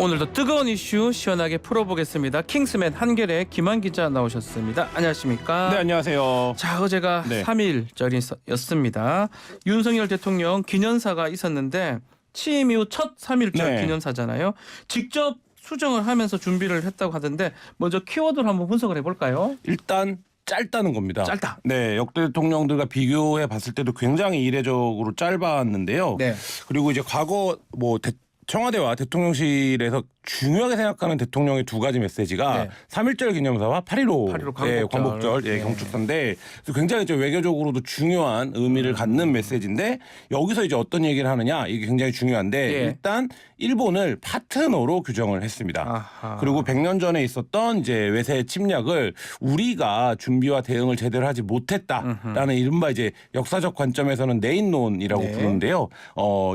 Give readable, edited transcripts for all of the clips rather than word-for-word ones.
오늘도 뜨거운 이슈 시원하게 풀어보겠습니다. 킹스맨 한결의 김한 기자 나오셨습니다. 안녕하십니까? 네, 안녕하세요. 자, 어제가 3.1절이었습니다. 윤석열 대통령 기념사가 있었는데 취임 이후 첫 3.1절 기념사잖아요. 직접 수정을 하면서 준비를 했다고 하던데 먼저 키워드를 한번 분석을 해볼까요? 일단 짧다는 겁니다. 짧다. 네, 역대 대통령들과 비교해 봤을 때도 굉장히 이례적으로 짧았는데요. 네. 그리고 이제 과거 청와대와 대통령실에서 중요하게 생각하는 대통령의 두 가지 메시지가 3.1절 기념사와 8.15 광복절 경축사인데 굉장히 외교적으로도 중요한 의미를 갖는 메시지인데 여기서 이제 어떤 얘기를 하느냐 이게 굉장히 중요한데 일단 일본을 파트너로 규정을 했습니다. 아하. 그리고 100년 전에 있었던 이제 외세 침략을 우리가 준비와 대응을 제대로 하지 못했다라는 이른바 이제 역사적 관점에서는 내인론이라고 부르는데요.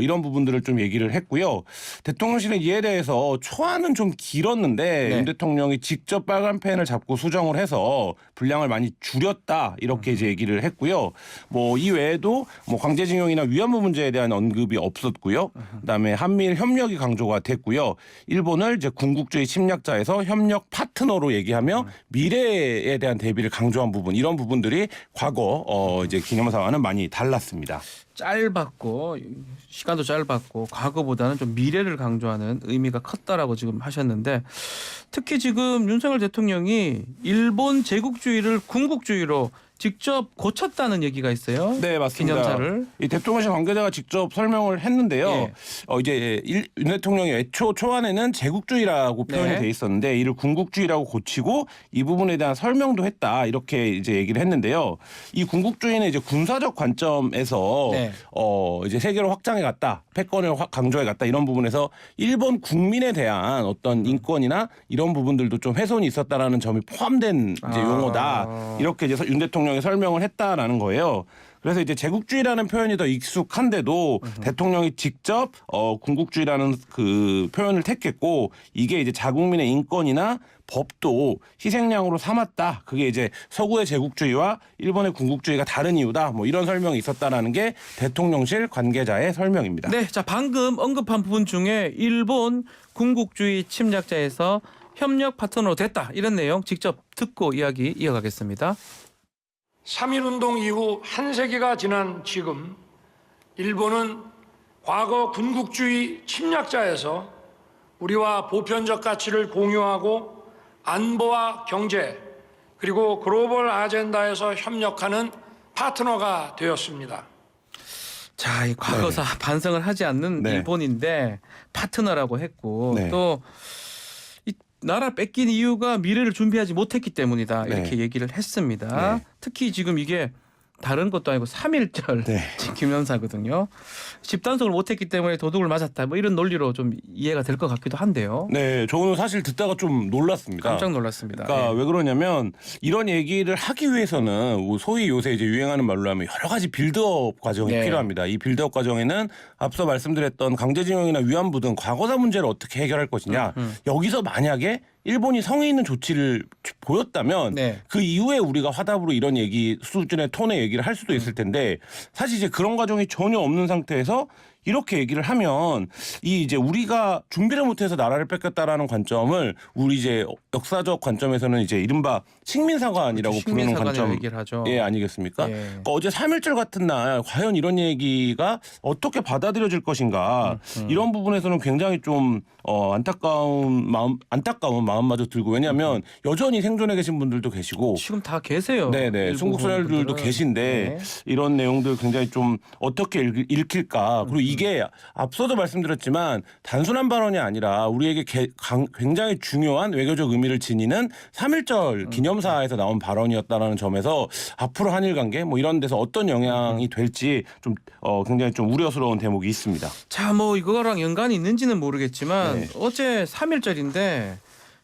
이런 부분들을 좀 얘기를 했고요. 대통령실은 이에 대해서 초안은 좀 길었는데 윤 대통령이 직접 빨간 펜을 잡고 수정을 해서 분량을 많이 줄였다 이렇게 이제 얘기를 했고요. 이 외에도 강제징용이나 위안부 문제에 대한 언급이 없었고요. 그다음에 한미일 협력이 강조가 됐고요. 일본을 이제 군국주의 침략자에서 협력 파트너로 얘기하며 미래에 대한 대비를 강조한 부분 이런 부분들이 과거 이제 기념사와는 많이 달랐습니다. 짧았고 시간도 짧았고 과거보다는 좀 미래를 강조하는 의미가 컸다라고 지금 하셨는데 특히 지금 윤석열 대통령이 일본 제국주의를 군국주의로 직접 고쳤다는 얘기가 있어요. 네, 맞습니다. 기념사를. 이 대통령실 관계자가 직접 설명을 했는데요. 이제 윤 대통령이 애초 초안에는 제국주의라고 표현이 돼 있었는데 이를 군국주의라고 고치고 이 부분에 대한 설명도 했다 이렇게 이제 얘기를 했는데요. 이 군국주의는 이제 군사적 관점에서 이제 세계로 확장해 갔다, 패권을 강조해 갔다 이런 부분에서 일본 국민에 대한 어떤 인권이나 이런 부분들도 좀 훼손이 있었다라는 점이 포함된 이제 용어다 이렇게 이제 윤 대통령이 설명을 했다라는 거예요. 그래서 이제 제국주의라는 표현이 더 익숙한데도 대통령이 직접 군국주의라는 그 표현을 택했고 이게 이제 자국민의 인권이나 법도 희생양으로 삼았다. 그게 이제 서구의 제국주의와 일본의 군국주의가 다른 이유다. 이런 설명이 있었다라는 게 대통령실 관계자의 설명입니다. 네, 자 방금 언급한 부분 중에 일본 군국주의 침략자에서 협력 파트너로 됐다 이런 내용 직접 듣고 이야기 이어가겠습니다. 3.1운동 이후 한 세기가 지난 지금 일본은 과거 군국주의 침략자에서 우리와 보편적 가치를 공유하고 안보와 경제 그리고 글로벌 아젠다에서 협력하는 파트너가 되었습니다. 자, 이 과거사 반성을 하지 않는 일본인데 파트너라고 했고 또 이 나라 뺏긴 이유가 미래를 준비하지 못했기 때문이다 이렇게 얘기를 했습니다. 특히 지금 이게 다른 것도 아니고 3.1절 기념사거든요. 집단속을 못했기 때문에 도둑을 맞았다 이런 논리로 좀 이해가 될 것 같기도 한데요. 네, 저는 사실 듣다가 좀 놀랐습니다. 깜짝 놀랐습니다. 그러니까 왜 그러냐면 이런 얘기를 하기 위해서는 소위 요새 이제 유행하는 말로 하면 여러 가지 빌드업 과정이 필요합니다. 이 빌드업 과정에는 앞서 말씀드렸던 강제징용이나 위안부 등 과거사 문제를 어떻게 해결할 것이냐. 여기서 만약에 일본이 성의 있는 조치를 보였다면 그 이후에 우리가 화답으로 이런 얘기 수준의 톤의 얘기를 할 수도 있을 텐데 사실 이제 그런 과정이 전혀 없는 상태에서 이렇게 얘기를 하면 이제 우리가 준비를 못해서 나라를 뺏겼다라는 관점을 우리 이제 역사적 관점에서는 이제 이른바 식민사관이라고 부르는 관점 아니겠습니까? 그러니까 어제 3.1절 같은 날 과연 이런 얘기가 어떻게 받아들여질 것인가 이런 부분에서는 굉장히 좀 안타까운 마음마저 들고 왜냐하면 여전히 생존해 계신 분들도 계시고 지금 다 계세요. 순국선열들도 계신데 이런 내용들 굉장히 좀 어떻게 읽힐까 그리고 이게 앞서도 말씀드렸지만 단순한 발언이 아니라 우리에게 굉장히 중요한 외교적 의미를 지니는 3.1절 기념사에서 나온 발언이었다라는 점에서 앞으로 한일 관계 이런 데서 어떤 영향이 될지 좀 굉장히 좀 우려스러운 대목이 있습니다. 자, 이거랑 연관이 있는지는 모르겠지만 어제 3.1절인데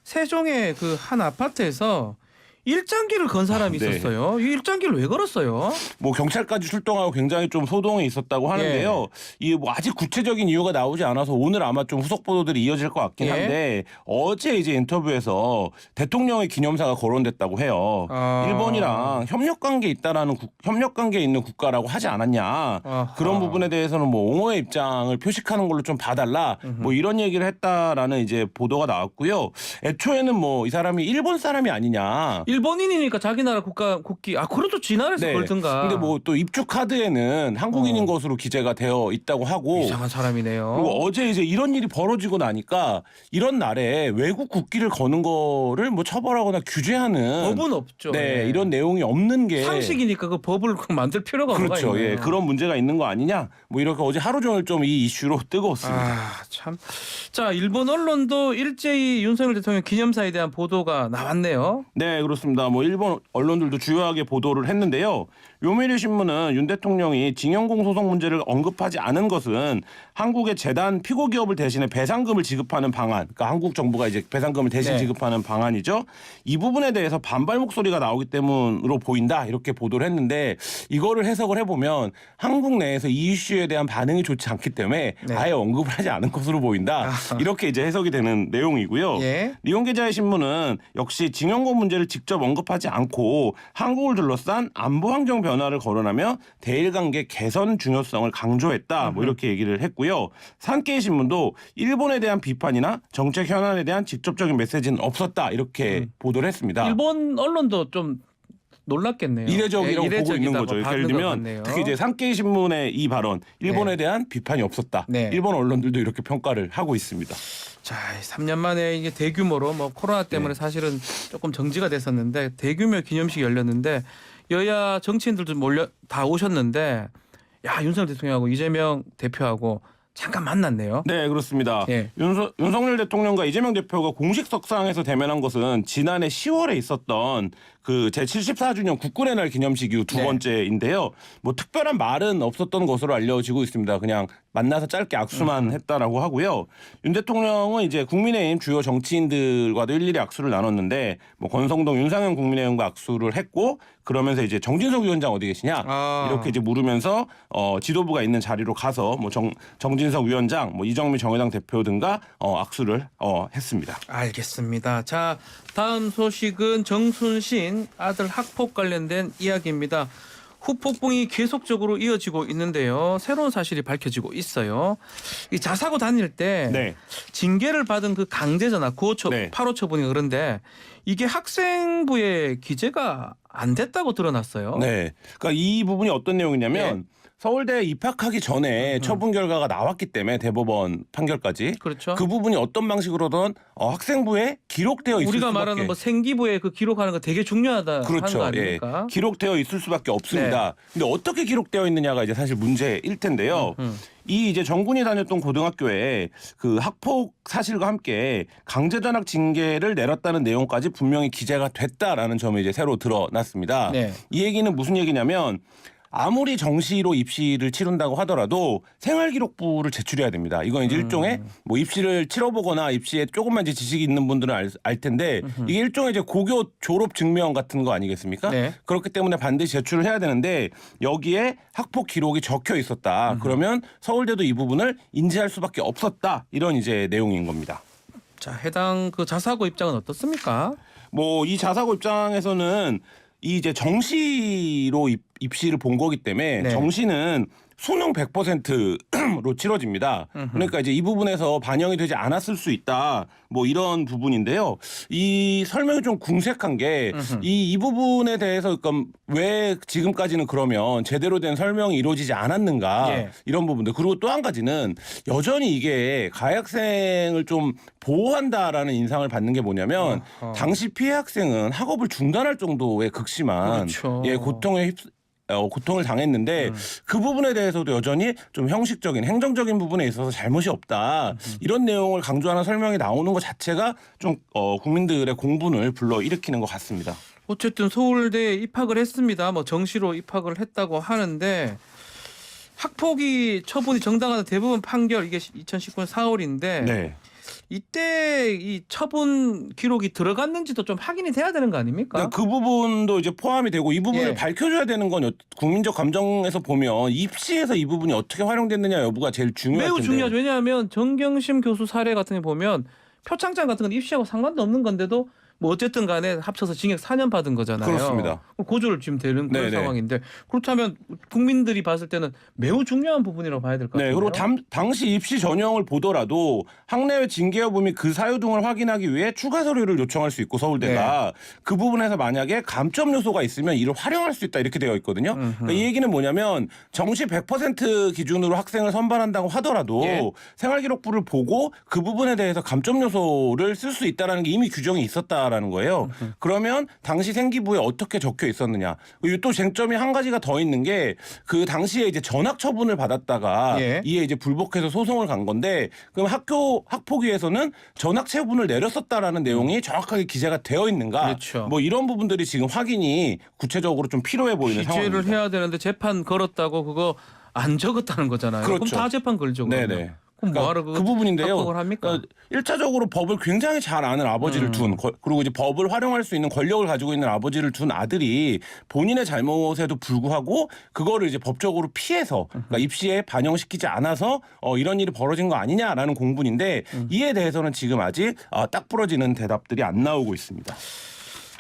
세종의 그 한 아파트에서 일장기를 건 사람이 네. 있었어요. 이 일장기를 왜 걸었어요? 뭐 경찰까지 출동하고 굉장히 좀 소동이 있었다고 하는데요. 이 뭐 아직 구체적인 이유가 나오지 않아서 오늘 아마 좀 후속 보도들이 이어질 것 같긴 한데 어제 이제 인터뷰에서 대통령의 기념사가 거론됐다고 해요. 일본이랑 협력 관계 있다라는 협력 관계에 있는 국가라고 하지 않았냐. 그런 부분에 대해서는 뭐 옹호의 입장을 표식하는 걸로 좀 봐달라. 뭐 이런 얘기를 했다라는 이제 보도가 나왔고요. 애초에는 뭐 이 사람이 일본 사람이 아니냐. 일본인이니까 자기 나라 국기 그래도 지나라에서 걸든가. 근데 뭐 또 입주 카드에는 한국인인 것으로 기재가 되어 있다고 하고 이상한 사람이네요. 그리고 어제 이제 이런 일이 벌어지고 나니까 이런 날에 외국 국기를 거는 거를 뭐 처벌하거나 규제하는 법은 없죠. 네, 이런 내용이 없는 게 상식이니까 그 법을 만들 필요가 없는 그렇죠. 거예요. 예, 그런 문제가 있는 거 아니냐? 뭐 이렇게 어제 하루 종일 좀 이 이슈로 뜨거웠습니다. 참. 자, 일본 언론도 일제히 윤석열 대통령 기념사에 대한 보도가 나왔네요. 네, 그렇습니다. 뭐 일본 언론들도 주요하게 보도를 했는데요. 요미리 신문은 윤 대통령이 징용공 소송 문제를 언급하지 않은 것은 한국의 재단 피고 기업을 대신해 배상금을 지급하는 방안, 그러니까 한국 정부가 이제 배상금을 대신 지급하는 방안이죠. 이 부분에 대해서 반발 목소리가 나오기 때문으로 보인다 이렇게 보도를 했는데 이거를 해석을 해보면 한국 내에서 이 이슈에 대한 반응이 좋지 않기 때문에 아예 언급을 하지 않은 것으로 보인다. 이렇게 이제 해석이 되는 내용이고요. 일본계좌의 신문은 역시 징용공 문제를 직접 언급하지 않고 한국을 둘러싼 안보 환경 변화를 거론하며 대일관계 개선 중요성을 강조했다. 뭐 이렇게 얘기를 했고요. 산케이 신문도 일본에 대한 비판이나 정책 현안에 대한 직접적인 메시지는 없었다. 이렇게 보도를 했습니다. 일본 언론도 좀 놀랐겠네요. 이례적이라고 보고 있는 거죠. 예를 들면 특히 이제 산케이 신문의 이 발언, 일본에 대한 비판이 없었다. 일본 언론들도 이렇게 평가를 하고 있습니다. 자, 3년 만에 이게 대규모로 뭐 코로나 때문에 사실은 조금 정지가 됐었는데 대규모 기념식이 열렸는데 여야 정치인들도 다 오셨는데 야, 윤석열 대통령하고 이재명 대표하고 잠깐 만났네요. 네, 그렇습니다. 윤석열 대통령과 이재명 대표가 공식 석상에서 대면한 것은 지난해 10월에 있었던 그 제74주년 국군의 날 기념식 이후 두 번째인데요. 뭐 특별한 말은 없었던 것으로 알려지고 있습니다. 그냥 만나서 짧게 악수만 했다라고 하고요. 윤 대통령은 이제 국민의힘 주요 정치인들과도 일일이 악수를 나눴는데 뭐 권성동, 윤상현 국민의힘과 악수를 했고 그러면서 이제 정진석 위원장 어디 계시냐 이렇게 이제 물으면서 지도부가 있는 자리로 가서 뭐 정진석 위원장, 뭐 이정미 정의당 대표 등과 악수를 했습니다. 알겠습니다. 자, 다음 소식은 정순신 아들 학폭 관련된 이야기입니다. 후폭풍이 계속적으로 이어지고 있는데요. 새로운 사실이 밝혀지고 있어요. 이 자사고 다닐 때 징계를 받은 그 강제전화 8호 처분이 그런데 이게 학생부의 기재가 안 됐다고 드러났어요. 네. 그러니까 이 부분이 어떤 내용이냐면 서울대에 입학하기 전에 처분 결과가 나왔기 때문에 대법원 판결까지 그 부분이 어떤 방식으로든 학생부에 기록되어 있을 우리가 수밖에. 말하는 뭐 생기부에 그 기록하는 거 되게 중요하다 하는 거 아닙니까? 기록되어 있을 수밖에 없습니다. 근데 어떻게 기록되어 있느냐가 이제 사실 문제일 텐데요. 이 이제 정군이 다녔던 고등학교에 그 학폭 사실과 함께 강제전학 징계를 내렸다는 내용까지 분명히 기재가 됐다라는 점이 이제 새로 드러났습니다. 이 얘기는 무슨 얘기냐면 아무리 정시로 입시를 치른다고 하더라도 생활기록부를 제출해야 됩니다. 이건 이제 일종의 뭐 입시를 치러보거나 입시에 조금만 이제 지식이 있는 분들은 알 텐데 이게 일종의 이제 고교 졸업 증명 같은 거 아니겠습니까? 그렇기 때문에 반드시 제출을 해야 되는데 여기에 학폭 기록이 적혀 있었다. 그러면 서울대도 이 부분을 인지할 수밖에 없었다. 이런 이제 내용인 겁니다. 자, 해당 그 자사고 입장은 어떻습니까? 뭐 이 자사고 입장에서는 이 이제 정시로 입시를 본 거기 때문에 정시는 수능 100%로 치러집니다. 그러니까 이제 이 부분에서 반영이 되지 않았을 수 있다. 뭐 이런 부분인데요. 이 설명이 좀 궁색한 게 이 부분에 대해서 그러니까 왜 지금까지는 그러면 제대로 된 설명이 이루어지지 않았는가 이런 부분들. 그리고 또 한 가지는 여전히 이게 가해 학생을 좀 보호한다라는 인상을 받는 게 뭐냐면 당시 피해 학생은 학업을 중단할 정도의 극심한 고통을 당했는데 그 부분에 대해서도 여전히 좀 형식적인 행정적인 부분에 있어서 잘못이 없다. 이런 내용을 강조하는 설명이 나오는 것 자체가 좀 국민들의 공분을 불러일으키는 것 같습니다. 어쨌든 서울대에 입학을 했습니다. 뭐 정시로 입학을 했다고 하는데 학폭이 처분이 정당하다 대부분 판결 이게 2019년 4월인데 이때 이 처분 기록이 들어갔는지도 좀 확인이 돼야 되는 거 아닙니까? 그 부분도 이제 포함이 되고 이 부분을 예. 밝혀줘야 되는 건 국민적 감정에서 보면 입시에서 이 부분이 어떻게 활용됐느냐 여부가 제일 중요할 매우 텐데. 중요하죠. 왜냐하면 정경심 교수 사례 같은 게 보면 표창장 같은 건 입시하고 상관도 없는 건데도 뭐 어쨌든 간에 합쳐서 징역 4년 받은 거잖아요. 그렇습니다. 고조를 지금 되는 그런 네네. 상황인데 그렇다면 국민들이 봤을 때는 매우 중요한 부분이라고 봐야 될 것 같아요. 그리고 당시 입시 전형을 보더라도 학내외 징계 여부 및 그 사유 등을 확인하기 위해 추가 서류를 요청할 수 있고 서울대가 그 부분에서 만약에 감점 요소가 있으면 이를 활용할 수 있다 이렇게 되어 있거든요. 그러니까 이 얘기는 뭐냐면 정시 100% 기준으로 학생을 선발한다고 하더라도 생활기록부를 보고 그 부분에 대해서 감점 요소를 쓸 수 있다라는 게 이미 규정이 있었다라는 거예요. 그러면 당시 생기부에 어떻게 적혀 있었느냐. 그리고 또 쟁점이 한 가지가 더 있는 게 그 당시에 이제 전학 처분을 받았다가 이에 이제 불복해서 소송을 간 건데 그럼 학폭위에서는 전학 처분을 내렸었다라는 내용이 정확하게 기재가 되어 있는가. 그렇죠. 뭐 이런 부분들이 지금 확인이 구체적으로 좀 필요해 보이는 상황입니다. 기재를 해야 되는데 재판 걸었다고 그거 안 적었다는 거잖아요. 그렇죠. 그럼 다 재판 걸죠. 그러면. 네네. 그럼 뭐하러 그 부분인데요. 합법을 합니까? 1차적으로 법을 굉장히 잘 아는 아버지를 둔 그리고 이제 법을 활용할 수 있는 권력을 가지고 있는 아버지를 둔 아들이 본인의 잘못에도 불구하고 그거를 이제 법적으로 피해서 그러니까 입시에 반영시키지 않아서 이런 일이 벌어진 거 아니냐라는 공분인데 이에 대해서는 지금 아직 딱 부러지는 대답들이 안 나오고 있습니다.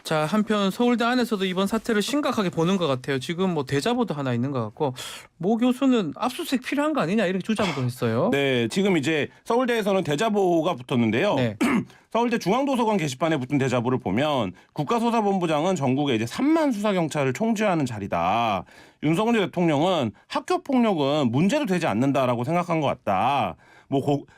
자, 한편 서울대 안에서도 이번 사태를 심각하게 보는 것 같아요. 지금 뭐 대자보도 하나 있는 것 같고 모 교수는 압수수색 필요한 거 아니냐 이렇게 주장도 했어요. 네, 지금 이제 서울대에서는 대자보가 붙었는데요. 네. 서울대 중앙도서관 게시판에 붙은 대자보를 보면 국가수사본부장은 전국에 이제 3만 수사경찰을 총지하는 자리다. 윤석열 대통령은 학교폭력은 문제도 되지 않는다라고 생각한 것 같다.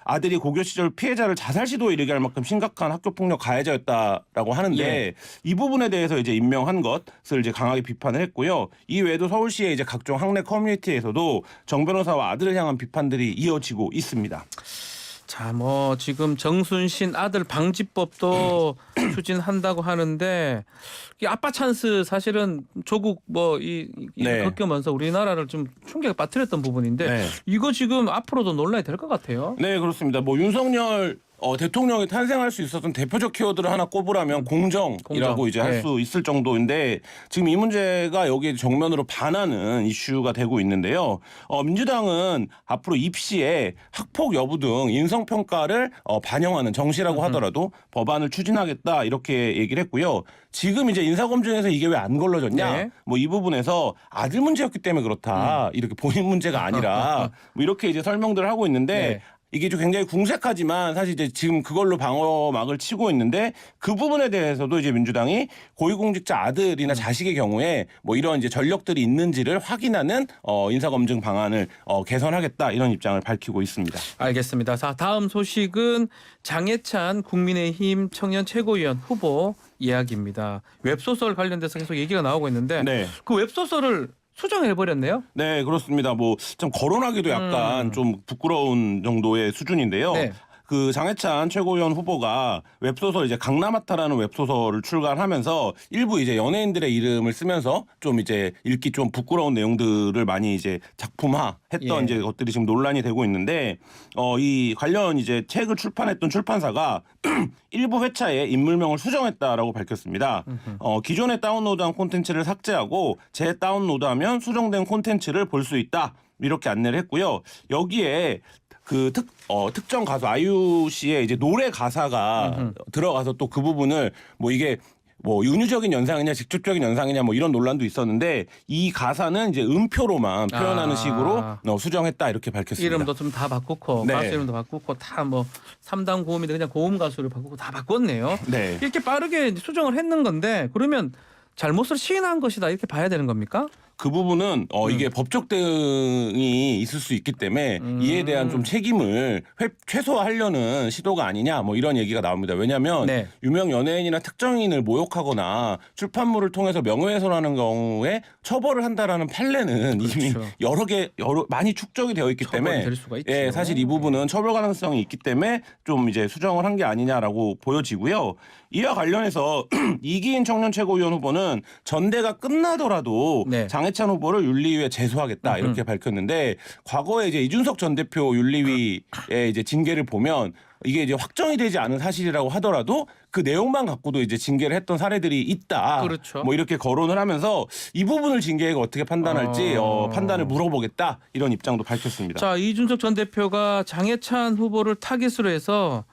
아들이 고교 시절 피해자를 자살 시도에 이르게 할 만큼 심각한 학교폭력 가해자였다라고 하는데 이 부분에 대해서 이제 임명한 것을 이제 강하게 비판을 했고요. 이 외에도 서울시의 이제 각종 학내 커뮤니티에서도 정 변호사와 아들을 향한 비판들이 이어지고 있습니다. 자, 뭐 지금 정순신 아들 방지법도 추진한다고 하는데 이 아빠 찬스 사실은 조국 겪으면서 우리나라를 좀 충격에 빠뜨렸던 부분인데 이거 지금 앞으로도 논란이 될 것 같아요. 네, 그렇습니다. 윤석열 대통령이 탄생할 수 있었던 대표적 키워드를 하나 꼽으라면 공정이라고 이제 할 수 있을 정도인데 지금 이 문제가 여기에 정면으로 반하는 이슈가 되고 있는데요. 민주당은 앞으로 입시에 학폭 여부 등 인성평가를 반영하는 정시라고 하더라도 법안을 추진하겠다 이렇게 얘기를 했고요. 지금 이제 인사검증에서 이게 왜 안 걸러졌냐? 뭐 이 부분에서 아들 문제였기 때문에 그렇다. 이렇게 본인 문제가 아니라 뭐 이렇게 이제 설명들을 하고 있는데 이게 좀 굉장히 궁색하지만 사실 이제 지금 그걸로 방어막을 치고 있는데 그 부분에 대해서도 이제 민주당이 고위공직자 아들이나 자식의 경우에 뭐 이런 이제 전력들이 있는지를 확인하는 인사검증 방안을 개선하겠다 이런 입장을 밝히고 있습니다. 알겠습니다. 자, 다음 소식은 장해찬 국민의힘 청년 최고위원 후보 이야기입니다. 웹소설 관련돼서 계속 얘기가 나오고 있는데 그 웹소설을 수정해버렸네요. 네, 그렇습니다. 좀 거론하기도 약간 좀 부끄러운 정도의 수준인데요. 그 장해찬 최고위원 후보가 웹소설 이제 강남아타라는 웹소설을 출간하면서 일부 이제 연예인들의 이름을 쓰면서 좀 이제 읽기 좀 부끄러운 내용들을 많이 이제 작품화했던 이제 것들이 지금 논란이 되고 있는데 이 관련 이제 책을 출판했던 출판사가 일부 회차에 인물명을 수정했다라고 밝혔습니다. 기존에 다운로드한 콘텐츠를 삭제하고 재다운로드하면 수정된 콘텐츠를 볼 수 있다. 이렇게 안내를 했고요. 여기에 그 특정 가수 아이유 씨의 이제 노래 가사가 들어가서 또 그 부분을 이게 윤유적인 연상이냐 직접적인 연상이냐 이런 논란도 있었는데 이 가사는 이제 음표로만 표현하는 식으로 수정했다 이렇게 밝혔습니다. 이름도 좀 다 바꾸고 가수 이름도 바꾸고 다 3단 고음인데 그냥 고음 가수를 바꾸고 다 바꿨네요. 이렇게 빠르게 수정을 했는 건데 그러면 잘못을 시인한 것이다 이렇게 봐야 되는 겁니까? 그 부분은 이게 법적 대응이 있을 수 있기 때문에 이에 대한 좀 책임을 최소화하려는 시도가 아니냐 이런 얘기가 나옵니다. 왜냐하면 유명 연예인이나 특정인을 모욕하거나 출판물을 통해서 명예훼손하는 경우에 처벌을 한다라는 판례는 이미 많이 축적이 되어 있기 때문에 될 수가 있죠. 사실 이 부분은 처벌 가능성이 있기 때문에 좀 이제 수정을 한 게 아니냐라고 보여지고요. 이와 관련해서 이기인 청년 최고위원 후보는 전대가 끝나더라도 장해찬 후보를 윤리위에 제소하겠다 이렇게 밝혔는데 과거에 이제 이준석 전 대표 윤리위의 이제 징계를 보면 이게 이제 확정이 되지 않은 사실이라고 하더라도 그 내용만 갖고도 이제 징계를 했던 사례들이 있다. 그렇죠. 뭐 이렇게 거론을 하면서 이 부분을 징계가 어떻게 판단할지 판단을 물어보겠다 이런 입장도 밝혔습니다. 자, 이준석 전 대표가 장해찬 후보를 타깃으로 해서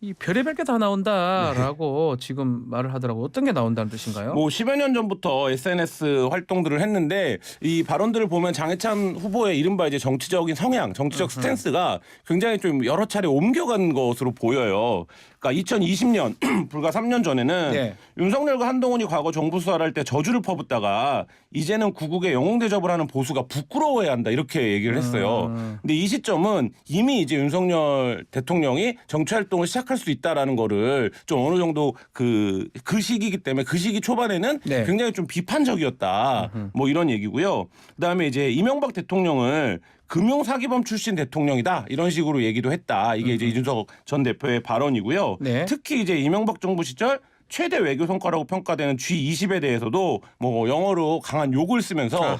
이 별의별 게 다 나온다라고 지금 말을 하더라고. 어떤 게 나온다는 뜻인가요? 뭐 10여 년 전부터 SNS 활동들을 했는데 이 발언들을 보면 장해찬 후보의 이른바 이제 정치적인 성향, 정치적 스탠스가 굉장히 좀 여러 차례 옮겨간 것으로 보여요. 그러니까 2020년 불과 3년 전에는 네. 윤석열과 한동훈이 과거 정부 수사를 할 때 저주를 퍼붓다가 이제는 구국에 영웅 대접을 하는 보수가 부끄러워해야 한다 이렇게 얘기를 했어요. 근데 이 시점은 이미 이제 윤석열 대통령이 정치 활동을 시작할 수 있다라는 거를 좀 어느 정도 그 시기이기 때문에 그 시기 초반에는 네. 굉장히 좀 비판적이었다. 뭐 이런 얘기고요. 그다음에 이제 이명박 대통령을 금융사기범 출신 대통령이다 이런 식으로 얘기도 했다. 이게 이제 이준석 전 대표의 발언이고요. 네. 특히 이제 이명박 정부 시절 최대 외교 성과라고 평가되는 G20에 대해서도 뭐 영어로 강한 욕을 쓰면서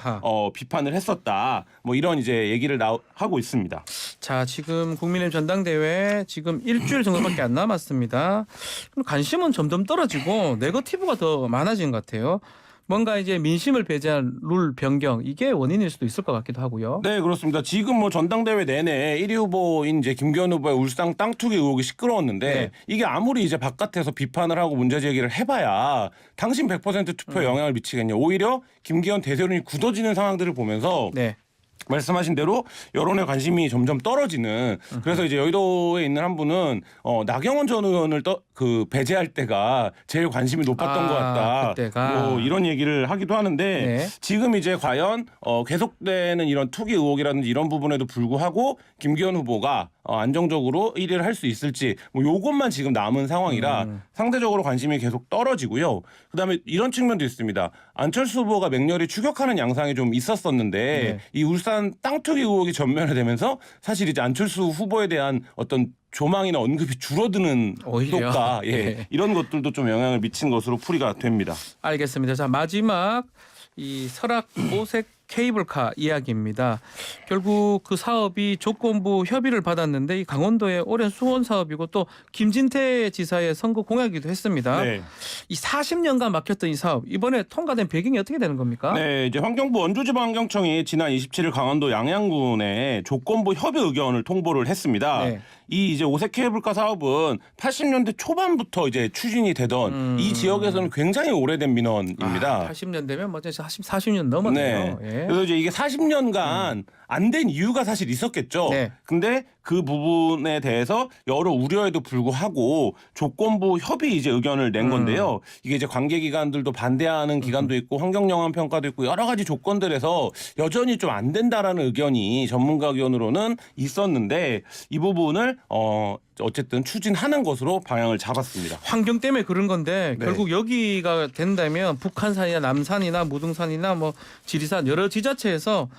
비판을 했었다. 뭐 이런 이제 얘기를 하고 있습니다. 자, 지금 국민의힘 전당대회 지금 일주일 정도밖에 안 남았습니다. 그럼 관심은 점점 떨어지고 네거티브가 더 많아진 것 같아요. 뭔가 이제 민심을 배제한 룰 변경 이게 원인일 수도 있을 것 같기도 하고요. 네, 그렇습니다. 지금 뭐 전당대회 내내 1위 후보인 이제 김기현 후보의 울산 땅 투기 의혹이 시끄러웠는데 네. 이게 아무리 이제 바깥에서 비판을 하고 문제 제기를 해봐야 당신 100% 투표에 영향을 미치겠냐. 오히려 김기현 대세론이 굳어지는 상황들을 보면서 네. 말씀하신 대로 여론의 관심이 점점 떨어지는 그래서 이제 여의도에 있는 한 분은 나경원 전 의원을 배제할 때가 제일 관심이 높았던 것 같다. 그때가. 뭐 이런 얘기를 하기도 하는데 네. 지금 이제 과연 계속되는 이런 투기 의혹이라든지 이런 부분에도 불구하고 김기현 후보가 안정적으로 1위를 할 수 있을지 뭐 요것만 지금 남은 상황이라 상대적으로 관심이 계속 떨어지고요. 그다음에 이런 측면도 있습니다. 안철수 후보가 맹렬히 추격하는 양상이 좀 있었었는데 네. 이 울산 땅 투기 의혹이 전면화되면서 사실 이제 안철수 후보에 대한 어떤 조망이나 언급이 줄어드는 오히려. 효과 네. 이런 것들도 좀 영향을 미친 것으로 풀이가 됩니다. 알겠습니다. 자, 마지막 이 설악 오색 케이블카 이야기입니다. 결국 그 사업이 조건부 협의를 받았는데 이 강원도의 오랜 수원 사업이고 또 김진태 지사의 선거 공약이기도 했습니다. 네. 이 40년간 막혔던 이 사업 이번에 통과된 배경이 어떻게 되는 겁니까? 네, 이제 환경부 원주지방환경청이 지난 27일 강원도 양양군에 조건부 협의 의견을 통보를 했습니다. 네. 이 이제 오색 케이블카 사업은 80년대 초반부터 이제 추진이 되던 이 지역에서는 굉장히 오래된 민원입니다. 80년 되면 뭐 40년 넘었네요. 네. 예. 그래서 이제 이게 40년간 안 된 이유가 사실 있었겠죠. 네. 근데 그 부분에 대해서 여러 우려에도 불구하고 조건부 협의 이제 의견을 낸 건데요. 이게 이제 관계기관들도 반대하는 기관도 있고 환경영향 평가도 있고 여러 가지 조건들에서 여전히 좀 안 된다라는 의견이 전문가 의견으로는 있었는데 이 부분을 어쨌든 추진하는 것으로 방향을 잡았습니다. 환경 때문에 그런 건데 네. 결국 여기가 된다면 북한산이나 남산이나 무등산이나 뭐 지리산 여러 지자체에서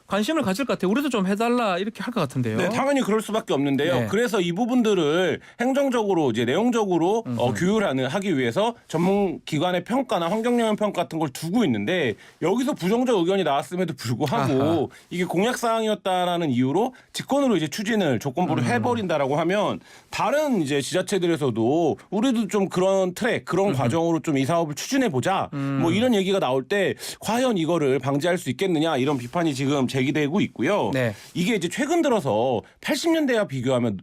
관심을 가질 것 같아요. 우리도 좀 해달라 이렇게 할 것 같은데요. 네, 당연히 그럴 수밖에 없는데요. 네. 그래서 이 부분들을 행정적으로 이제 내용적으로 규율하기 위해서 전문 기관의 평가나 환경영향 평가 같은 걸 두고 있는데 여기서 부정적 의견이 나왔음에도 불구하고 이게 공약 사항이었다라는 이유로 직권으로 이제 추진을 조건부로 해버린다라고 하면 다른 이제 지자체들에서도 우리도 좀 그런 트랙, 그런 과정으로 좀 이 사업을 추진해 보자. 뭐 이런 얘기가 나올 때 과연 이거를 방지할 수 있겠느냐 이런 비판이 지금 제기되고 있고요. 네. 이게 이제 최근 들어서 80년대와 비교하면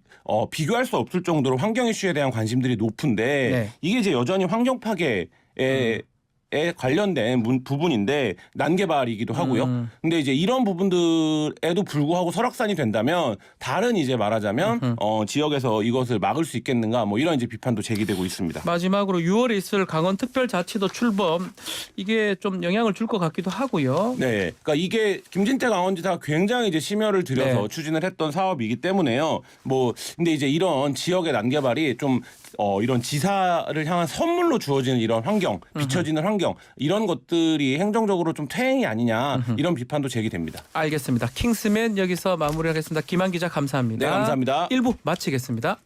비교할 수 없을 정도로 환경 이슈에 대한 관심들이 높은데 네. 이게 이제 여전히 환경 파괴에 관련된 부분인데 난개발이기도 하고요. 근데 이제 이런 부분들에도 불구하고 설악산이 된다면 다른 이제 말하자면 지역에서 이것을 막을 수 있겠는가 뭐 이런 이제 비판도 제기되고 있습니다. 마지막으로 6월에 있을 강원특별자치도 출범 이게 좀 영향을 줄 것 같기도 하고요. 네, 그러니까 이게 김진태 강원지사가 굉장히 이제 심혈을 들여서 네. 추진을 했던 사업이기 때문에요. 뭐 근데 이제 이런 지역의 난개발이 좀 이런 지사를 향한 선물로 주어지는 이런 환경, 비춰지는 환경 이런 것들이 행정적으로 좀 퇴행이 아니냐 이런 비판도 제기됩니다. 알겠습니다. 킹스맨 여기서 마무리하겠습니다. 김한 기자 감사합니다. 네, 감사합니다. 1부 마치겠습니다.